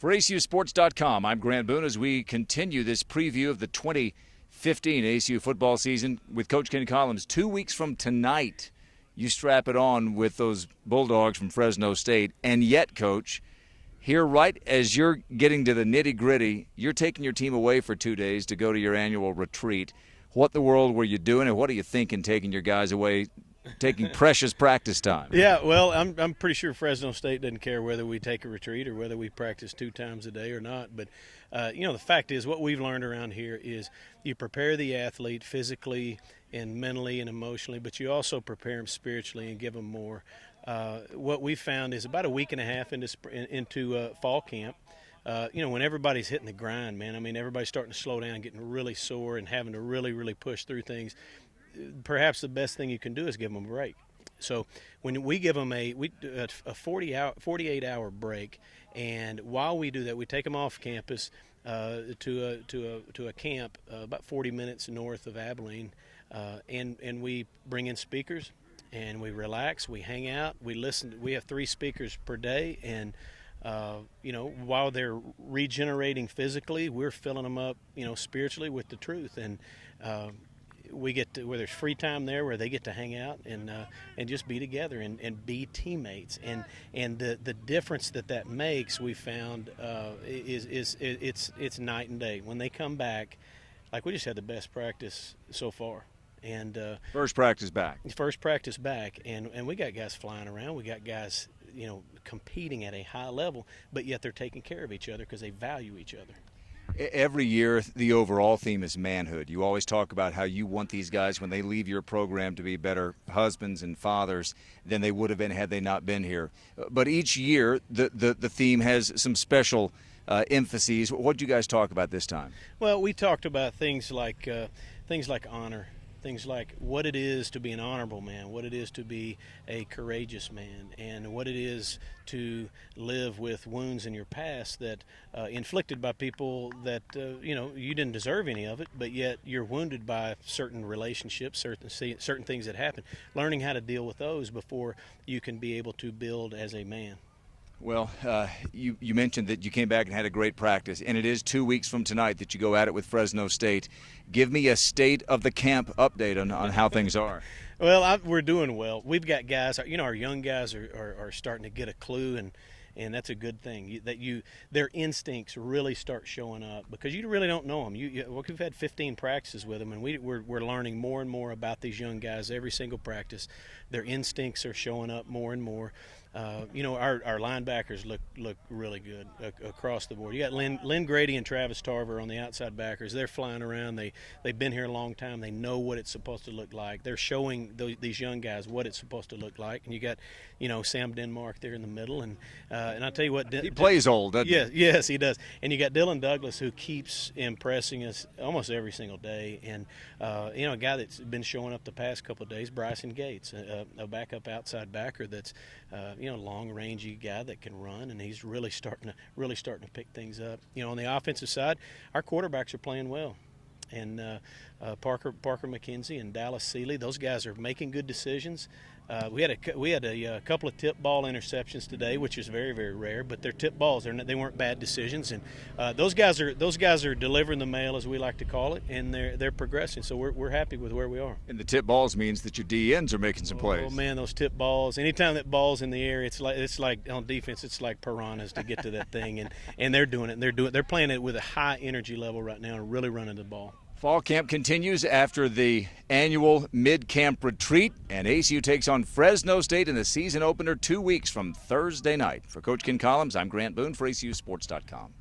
For ACUsports.com, I'm Grant Boone as we continue this preview of the 2015 ACU football season with Coach Ken Collums. 2 weeks from tonight, you strap it on with those Bulldogs from Fresno State. And yet, Coach, here right as you're getting to the nitty-gritty, you're taking your team away for 2 days to go to your annual retreat. What the world were you doing, and what are you thinking taking your guys away, taking precious practice time? Yeah, well, I'm pretty sure Fresno State doesn't care whether we take a retreat or whether we practice 2 times a day or not. But, the fact is what we've learned around here is you prepare the athlete physically and mentally and emotionally, but you also prepare them spiritually and give them more. What we found is about a week and a half into fall camp, when everybody's hitting the grind, man, I mean, everybody's starting to slow down, getting really sore and having to really, really push through things. Perhaps the best thing you can do is give them a break. So when we give them a 48-hour break, and while we do that, we take them off campus to a camp about 40 minutes north of Abilene, and we bring in speakers, and we relax, we hang out, we listen. We have 3 speakers per day, and while they're regenerating physically, we're filling them up, spiritually with the truth. And we get to where there's free time there, where they get to hang out and just be together and be teammates. And the difference that makes, we found, is it's night and day. When they come back, like, we just had the best practice so far. And First practice back, and we got guys flying around. We got guys, competing at a high level, but yet they're taking care of each other because they value each other. Every year, the overall theme is manhood. You always talk about how you want these guys, when they leave your program, to be better husbands and fathers than they would have been had they not been here. But each year, the theme has some special emphases. What did you guys talk about this time? Well, we talked about things like honor. Things like what it is to be an honorable man, what it is to be a courageous man, and what it is to live with wounds in your past that inflicted by people that you didn't deserve any of it, but yet you're wounded by certain relationships, certain things that happen. Learning how to deal with those before you can be able to build as a man. Well, you mentioned that you came back and had a great practice, and it is 2 weeks from tonight that you go at it with Fresno State. Give me a state of the camp update on how things are. Well, we're doing well. We've got guys, our young guys are starting to get a clue, and that's a good thing. Their instincts really start showing up because you really don't know them. We've had 15 practices with them, and we're learning more and more about these young guys every single practice. Their instincts are showing up more and more. Our linebackers look really good across the board. You got Lynn Grady and Travis Tarver on the outside backers. They're flying around. They've been here a long time. They know what it's supposed to look like. They're showing these young guys what it's supposed to look like. And you got Sam Denmark there in the middle, and I tell you what, he plays old, doesn't he? Yes, he does. And you got Dylan Douglas, who keeps impressing us almost every single day. And a guy that's been showing up the past couple of days, Bryson Gates, a backup outside backer that's long rangy guy that can run, and he's really starting to pick things up. On the offensive side, our quarterbacks are playing well, and Parker McKenzie and Dallas Seeley, those guys are making good decisions. We had a couple of tip ball interceptions today, which is very, very rare, but they're tip balls. They weren't bad decisions, and those guys are delivering the mail, as we like to call it, and they're progressing. So we're happy with where we are. And the tip balls means that your DNs are making some plays. Oh man, those tip balls! Anytime that ball's in the air, it's like on defense, it's like piranhas to get to that thing, and they're doing it. They're playing it with a high energy level right now and really running the ball. Fall camp continues after the annual mid-camp retreat, and ACU takes on Fresno State in the season opener 2 weeks from Thursday night. For Coach Ken Collums, I'm Grant Boone for ACUsports.com.